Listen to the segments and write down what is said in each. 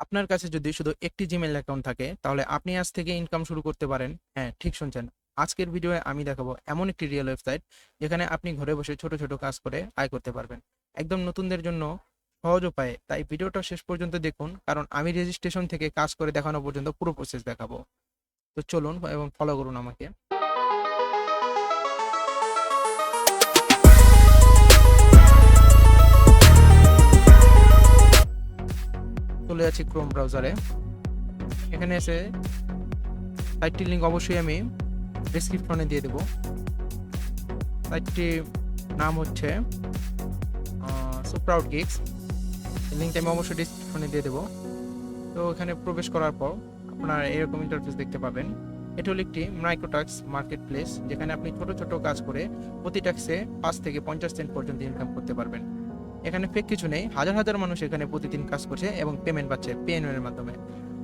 আপনার কাছে যদি শুধু একটি জিমেইল অ্যাকাউন্ট থাকে তাহলে আপনি আজ থেকে ইনকাম শুরু করতে পারেন। হ্যাঁ, ঠিক শুনছেন। আজকের ভিডিওয়ে আমি দেখাবো এমন একটি রিয়েল ওয়েবসাইট যেখানে আপনি ঘরে বসে ছোট ছোট কাজ করে আয় করতে পারবেন, একদম নতুনদের জন্য সহজ উপায়ে। তাই ভিডিওটা শেষ পর্যন্ত দেখুন, কারণ আমি রেজিস্ট্রেশন থেকে কাজ করে দেখানো পর্যন্ত পুরো প্রসেস দেখাবো। তো চলুন এবং ফলো করুন আমাকে। চলে যাচ্ছি ক্রোম ব্রাউজারে। এখানে এসে সাইটটির লিঙ্ক অবশ্যই আমি ডেসক্রিপশনে দিয়ে দেবো। সাইটটির নাম হচ্ছে সুপ্রাউড গিগস। লিঙ্কটা আমি অবশ্যই ডিসক্রিপশনে দিয়ে দেবো। তো এখানে প্রবেশ করার পর আপনারা এরকম ইন্টারফেস দেখতে পাবেন। এটা হলো একটি মাইক্রোটাক্স মার্কেট প্লেস, যেখানে আপনি ছোট ছোট কাজ করে প্রতি ট্যাক্সে 5 থেকে 50 সেন্ট পর্যন্ত ইনকাম করতে পারবেন। এখানে ফেক কিছু নেই, হাজার হাজার মানুষ এখানে প্রতিদিন কাজ করছে এবং পেমেন্ট পাচ্ছে পেএনও এর মাধ্যমে।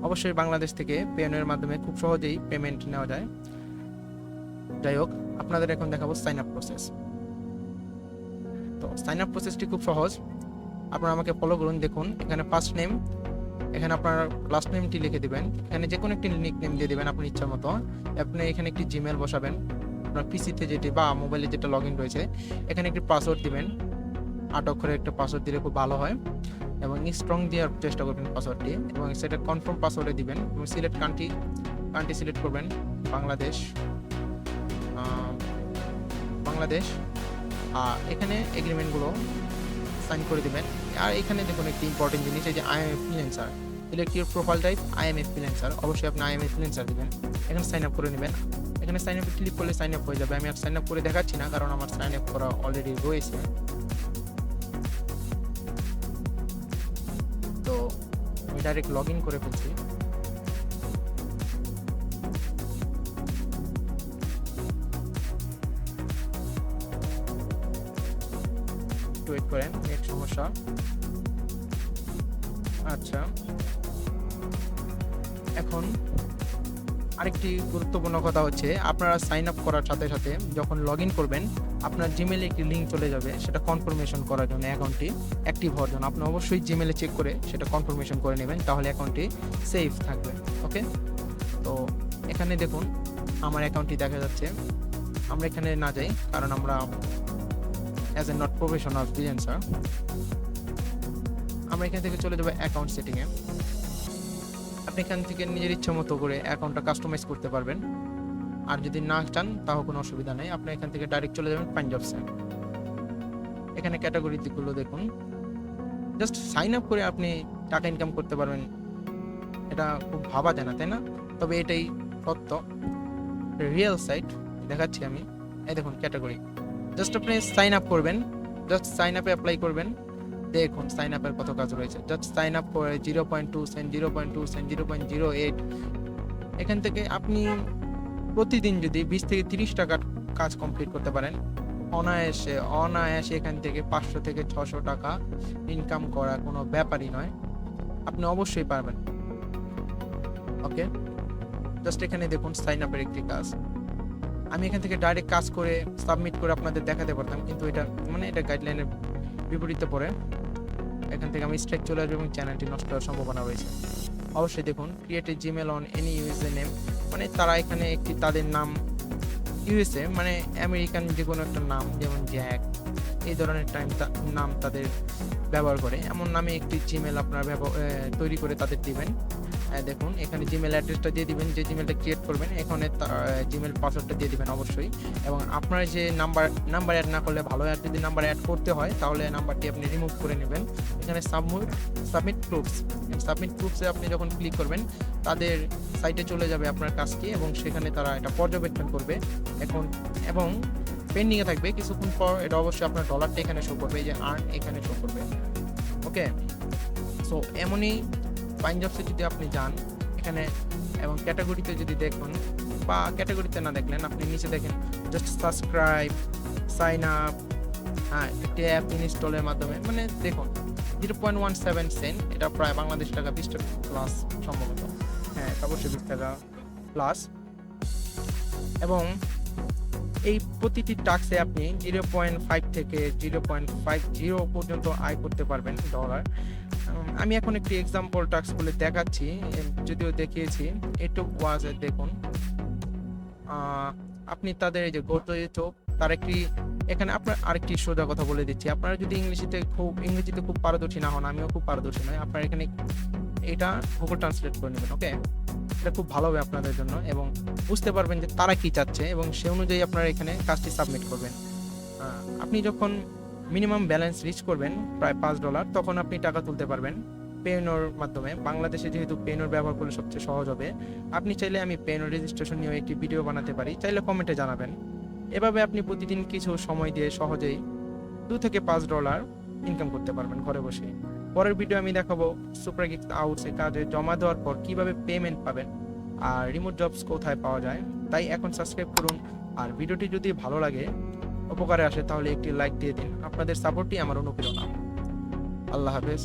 অবশ্যই বাংলাদেশ থেকে পেএনও এর মাধ্যমে খুব সহজেই পেমেন্ট নেওয়া যায়। যাই হোক, আপনাদের এখন দেখাবো সাইন আপ প্রসেস। তো সাইন আপ প্রসেসটি খুব সহজ। আপনারা আমাকে ফলো করুন। দেখুন, এখানে ফার্স্ট নেম, এখানে আপনার লাস্ট নেমটি লিখে দিবেন। এখানে যে কোনো একটি নিক নেম দিয়ে দিবেন আপনার ইচ্ছা মতো। আপনি এখানে একটি জিমেল বসাবেন, আপনার পিসিতে যেটি বা মোবাইলে যেটা লগ ইন রয়েছে। এখানে একটি পাসওয়ার্ড দিবেন, 8 অক্ষরের একটা পাসওয়ার্ড দিলে খুব ভালো হয়, এবং স্ট্রং দেওয়ার চেষ্টা করবেন পাসওয়ার্ডটি, এবং সেটা কনফার্ম পাসওয়ার্ডে দিবেন এবং সিলেক্ট কান্ট্রি সিলেক্ট করবেন বাংলাদেশ। বাংলাদেশ। এখানে এগ্রিমেন্টগুলো সাইন করে দিবেন। আর এখানে দেখুন একটি ইম্পর্টেন্ট জিনিস, এই যে I M a freelancer, select your profile type I M a freelancer. অবশ্যই আপনি আই এম এ ফ্রিল্যান্সার দিবেন। এখানে সাইন আপ করে নেবেন। এখানে সাইন আপে ক্লিক করলে সাইন আপ হয়ে যাবে। আমি আর সাইন আপ করে দেখাচ্ছি না, কারণ আমার সাইন আপ করা অলরেডি রয়েছে। তো আমি ডাইরেক্ট লগ ইন করে ফেলছি। একটু ওয়েট করেন, নেট সমস্যা। আচ্ছা, এখন আরেকটি গুরুত্বপূর্ণ কথা হচ্ছে, আপনারা সাইন আপ করার সাথে সাথে যখন লগ ইন করবেন, আপনার জিমেলে একটি লিঙ্ক চলে যাবে, সেটা কনফার্মেশন করার জন্য, অ্যাকাউন্টটি অ্যাক্টিভ হওয়ার জন্য। আপনি অবশ্যই জিমেলে চেক করে সেটা কনফার্মেশন করে নেবেন, তাহলে অ্যাকাউন্টটি সেফ থাকবে। ওকে, তো এখানে দেখুন আমার অ্যাকাউন্টটি দেখা যাচ্ছে। আমরা এখানে না যাই, কারণ আমরা as a not professional freelancer. আমরা এখান থেকে চলে যাবো অ্যাকাউন্ট সেটিংয়ে। আপনি এখান থেকে নিজের ইচ্ছা মতো করে অ্যাকাউন্টটা কাস্টমাইজ করতে পারবেন। আর যদি না চান তাও কোনো অসুবিধা নেই, আপনি এখান থেকে ডাইরেক্ট চলে যাবেন ফাইন্ড জবসে। এখানে ক্যাটাগরি দিকগুলো দেখুন। জাস্ট সাইন আপ করে আপনি টাকা ইনকাম করতে পারবেন, এটা খুব ভাবা যায় না, তাই না? তবে এটাই সত্য, রিয়েল সাইট দেখাচ্ছি আমি। এই দেখুন ক্যাটাগরি, জাস্ট আপনি সাইন আপ করবেন, জাস্ট সাইন আপে অ্যাপ্লাই করবেন। দেখুন সাইন আপের কত কাজ রয়েছে। জাস্ট সাইন আপ করে 0.2 সেন্ট, 0.2 সেন্ট, 0.08। এখান থেকে আপনি প্রতিদিন যদি 20 থেকে 30 টাকার কাজ কমপ্লিট করতে পারেন, অনায়াসে অনায়াসে এখান থেকে 500 থেকে 600 টাকা ইনকাম করা কোনো ব্যাপারই নয়। আপনি অবশ্যই পারবেন। ওকে, জাস্ট এখানে দেখুন সাইন আপের একটি কাজ। আমি এখান থেকে ডাইরেক্ট কাজ করে সাবমিট করে আপনাদের দেখাতে পারতাম, কিন্তু এটা এটা গাইডলাইনের বিপরীতে পড়ে। এখান থেকে আমি স্ট্রাইক চলে আসবো এবং চ্যানেলটি নষ্ট হওয়ার সম্ভাবনা রয়েছে। অবশ্যই দেখুন create a Gmail on any USA name, তারা এখানে একটি তাদের নাম, ইউএসএ আমেরিকান যে কোনো একটা নাম, যেমন জ্যাক, এই ধরনের নাম তাদের ব্যবহার করে, এমন নামে একটি জিমেল আপনারা তৈরি করে তাদের দিবেন। দেখুন এখানে জিমেল অ্যাড্রেসটা দিয়ে দিবেন, যে জিমেলটা ক্রিয়েট করবেন। এখানে জিমেল পাসওয়ার্ডটা দিয়ে দিবেন অবশ্যই। এবং আপনার যে নাম্বার অ্যাড না করলে ভালো, আর যদি নাম্বার অ্যাড করতে হয় তাহলে নাম্বারটি আপনি রিমুভ করে নেবেন। এখানে সাবমিট প্রুফসে আপনি যখন ক্লিক করবেন, তাদের সাইটে চলে যাবে আপনার কাজটি, এবং সেখানে তারা এটা পর্যবেক্ষণ করবে এবং পেন্ডিংয়ে থাকবে কিছুক্ষণ পর। এটা অবশ্যই আপনার ডলারটা এখানে শো করবে, এই যে আর্ন এখানে শো করবে। ওকে, সো এমনই ফাইন্ড জবসে যদি আপনি যান এখানে, এবং ক্যাটাগরিতে যদি দেখুন, বা ক্যাটাগরিতে না দেখলেন আপনি নিচে দেখেন জাস্ট সাবস্ক্রাইব, সাইন আপ, একটি অ্যাপ ইনস্টলের মাধ্যমে, দেখুন 0.17 সেন্ট, এটা প্রায় বাংলাদেশ টাকা 20 টাকা প্লাস সম্ভবত। হ্যাঁ, এটা অবশ্যই 20 টাকা প্লাস। এবং এই প্রতিটি টাস্কে আপনি 0.5 থেকে 0.50 পর্যন্ত আয় করতে পারবেন ডলার। আমি এখন একটি এক্সাম্পল টাস্ক বলে দেখাচ্ছি, যদিও দেখিয়েছি। একটু ওয়াজে দেখুন। আপনি তাদের এই যে গত তার একটি, এখানে আপনার আরেকটি সোজা কথা বলে দিচ্ছি, আপনারা যদি ইংরেজিতে খুব পারদর্শী না হন, আমিও খুব পারদর্শী নয়, আপনারা এখানে এটা গুগল ট্রান্সলেট করে নেবেন। ওকে, এটা খুব ভালো হবে আপনাদের জন্য, এবং বুঝতে পারবেন যে তারা কি চাচ্ছে, এবং সে অনুযায়ী আপনারা এখানে কাজটি সাবমিট করবেন। আপনি যখন মিনিমাম ব্যালেন্স রিচ করবেন প্রায় $5, তখন আপনি টাকা তুলতে পারবেন পেনোর মাধ্যমে। বাংলাদেশে যেহেতু পেনোর ব্যবহার করলে সবচেয়ে সহজ হবে। আপনি চাইলে আমি পেনোর রেজিস্ট্রেশন নিয়ে একটি ভিডিও বানাতে পারি, চাইলে কমেন্টে জানাবেন। এভাবে আপনি প্রতিদিন কিছু সময় দিয়ে সহজেই $2 থেকে $5 ইনকাম করতে পারবেন ঘরে বসে। পরের ভিডিও আমি দেখাবো সুপার গিগ আউটসে কাজে জমা দেওয়ার পর কিভাবে পেমেন্ট পাবেন আর রিমোট জবস কোথায় পাওয়া যায়। তাই এখন সাবস্ক্রাইব করুন, আর ভিডিওটি যদি ভালো লাগে, উপকারে আসে, তাহলে একটি লাইক দিয়ে দিন। আপনাদের সাপোর্টই আমার অনুপ্রেরণা। আল্লাহ হাফেজ।